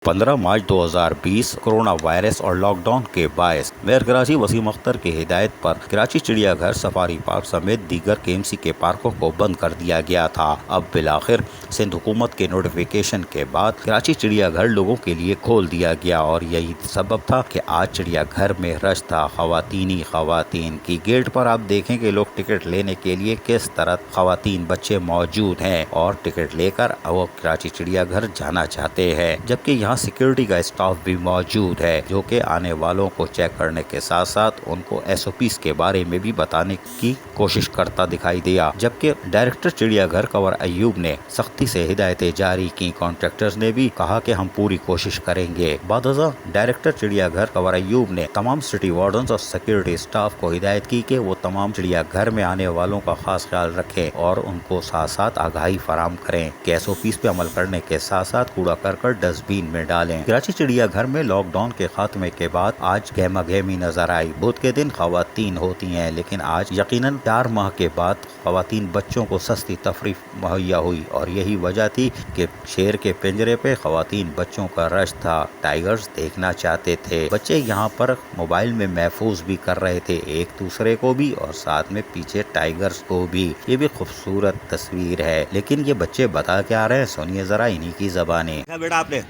15 मार्च 2020 corona virus और lockdown के बायस mayor Karachi Wasim Akhtar की हिदायत पर कराची चिड़ियाघर, सफारी पार्क समेत दीगर केएमसी के पार्कों को बंद कर दिया गया था। अब बिलाखिर सिंध हुकूमत के नोटिफिकेशन के बाद कराची चिड़ियाघर लोगों के लिए खोल दिया गया और यही सबब था कि आज चिड़ियाघर में रश था। खवातीन की गेट पर आप देखें कि लोग टिकट लेने के लिए किस तरह खवातीन बच्चे मौजूद हैं और टिकट लेकर वो कराची चिड़ियाघर जाना चाहते हैं, जबकि यहाँ सिक्योरिटी का स्टाफ भी मौजूद है जो कि आने वालों को चेक करने के साथ साथ उनको SOPs के बारे में भी बताने की कोशिश करता दिखाई दिया। जबकि डायरेक्टर चिड़ियाघर कंवर अयूब ने सख्ती से हिदायतें जारी की। कॉन्ट्रैक्टर्स ने भी कहा कि हम पूरी कोशिश करेंगे। बादशाह डायरेक्टर चिड़ियाघर कंवर अयूब ने तमाम सिटी वार्डन्स और सिक्योरिटी स्टाफ को हिदायत की कि वो तमाम चिड़ियाघर में आने वालों का खास ख्याल रखें और उनको साथ साथ आगाही फराम करें कि SOPs पे अमल करने के साथ साथ कूड़ा करकट डस्टबिन में डालें। कराची चिड़ियाघर में लॉकडाउन के खात्मे के बाद आज गहमा गहमी नजर आई। बुध के दिन खवातीन होती हैं, लेकिन आज यकीनन 4 माह के बाद खवातीन बच्चों को सस्ती तफरीह मुहैया हुई और यही वजह थी कि शेर के पिंजरे पे खवातीन बच्चों का रश था। टाइगर्स देखना चाहते थे। बच्चे यहाँ पर मोबाइल में महफूज भी कर रहे थे, एक दूसरे को भी और साथ में पीछे टाइगर्स को भी। ये भी खूबसूरत तस्वीर है, लेकिन ये बच्चे बता क्या रहे हैं, सुनिए जरा इन्हीं की ज़बानी। बेटा आपने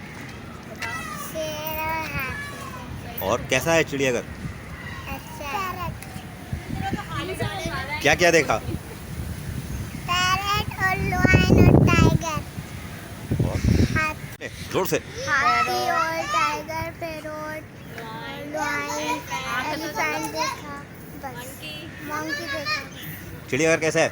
और कैसा है चिड़ियाघर? क्या क्या देखा? पैरेट और लायन और टाइगर और जोर से हाथी और टाइगर, पैरोट, लायन, एलिफेंट देखा, बस मंकी देखा। चिड़ियाघर कैसा है?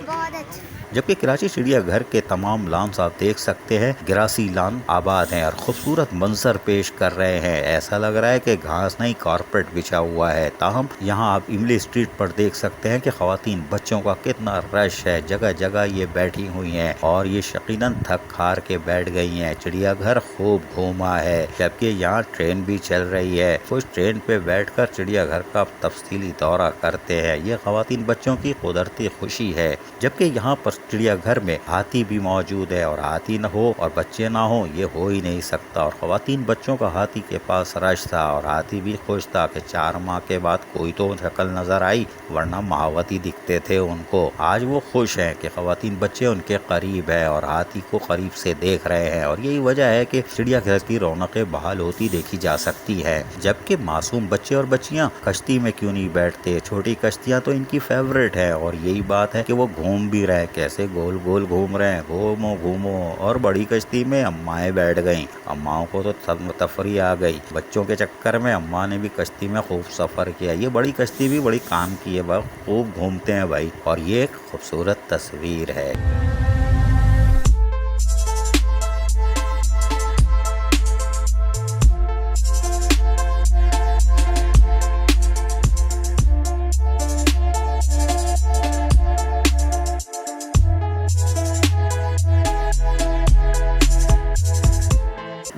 बहुत अच्छा। जबकि कराची चिड़ियाघर के तमाम लॉन्स आप देख सकते हैं, गिरासी लॉन आबाद हैं और खूबसूरत मंजर पेश कर रहे हैं। ऐसा लग रहा है कि घास नहीं कारपेट बिछा हुआ है। ताहम यहाँ आप इमली स्ट्रीट पर देख सकते हैं कि खवातीन बच्चों का कितना रश है। जगह जगह ये बैठी हुई हैं और ये यकीनन थक हार के बैठ गई हैं। चिड़ियाघर खूब घूमा है, जबकि यहाँ ट्रेन भी चल रही है। कुछ ट्रेन पे बैठकर चिड़ियाघर का तफसीली दौरा करते हैं। ये खवातीन बच्चों की कुदरती खुशी है। जबकि यहाँ पर चिड़ियाघर में हाथी भी मौजूद है और हाथी न हो और बच्चे ना हो ये हो ही नहीं सकता। और खवातीन बच्चों का हाथी के पास रश था और हाथी भी खुश था कि 4 माह के बाद कोई तो शक्ल नजर आई, वरना महावती दिखते थे उनको। आज वो खुश हैं कि खवातीन बच्चे उनके करीब है और हाथी को करीब से देख रहे हैं और यही वजह है कि चिड़ियाघर की रौनकें बहाल होती देखी जा सकती है। जबकि मासूम बच्चे और बच्चियाँ कश्ती में क्यों नहीं बैठते? छोटी कश्तियाँ तो इनकी फेवरेट है और यही बात है कि वो घूम भी रहे, कैसे गोल गोल घूम रहे हैं, घूमो। और बड़ी कश्ती में अम्माएं बैठ गईं। अम्माओं को तो तफरी आ गई। बच्चों के चक्कर में अम्मा ने भी कश्ती में खूब सफर किया। ये बड़ी कश्ती भी बड़ी काम की है, बहुत खूब घूमते हैं भाई और ये एक खूबसूरत तस्वीर है।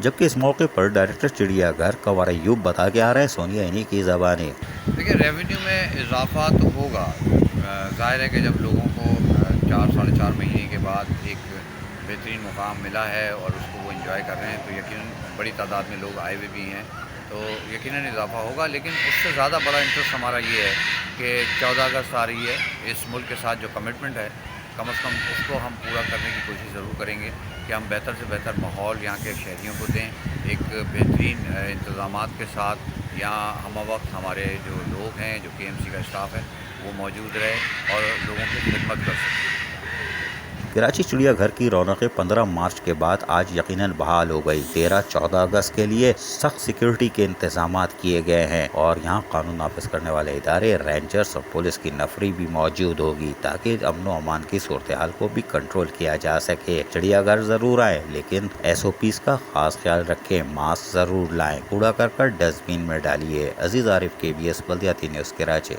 जबकि इस मौके पर डायरेक्टर चिड़ियाघर कंवर अयूब बता के आ रहे हैं, सोनिया इन्हीं की ज़बानी। देखिए, रेवेन्यू में इजाफा तो होगा। ज़ाहिर है कि जब लोगों को 4-4.5 महीने के बाद एक बेहतरीन मुकाम मिला है और उसको वो इंजॉय कर रहे हैं, तो यकीनन बड़ी तादाद में लोग आए हुए भी हैं, तो यकीनन इजाफा होगा। लेकिन उससे ज़्यादा बड़ा इंटरेस्ट हमारा ये है कि 14 अगस्त आ रही है। इस मुल्क के साथ जो कमिटमेंट है, कम से कम उसको हम पूरा करने की कोशिश ज़रूर करेंगे कि हम बेहतर से बेहतर माहौल यहाँ के शहरियों को दें, एक बेहतरीन इंतज़ामात के साथ। यहाँ हम वक्त हमारे जो लोग हैं, जो KMC का स्टाफ है, वो मौजूद रहे और लोगों की खिदमत कर सकें। कराची चिड़ियाघर की रौनकें 15 मार्च के बाद आज यकीनन बहाल हो गई। 13-14 अगस्त के लिए सख्त सिक्योरिटी के इंतजामात किए गए हैं और यहाँ कानून नाफिज करने वाले इदारे, रेंजर्स और पुलिस की नफरी भी मौजूद होगी ताकि अमन व अमान की सूरत हाल को भी कंट्रोल किया जा सके। चिड़ियाघर जरूर आए, लेकिन SOPs का खास ख्याल रखें, मास्क जरूर लाएं, कूड़ा करकट डस्टबिन में डालिए। अजीज आरिफ, KBS बल्दियाती न्यूज़, कराची।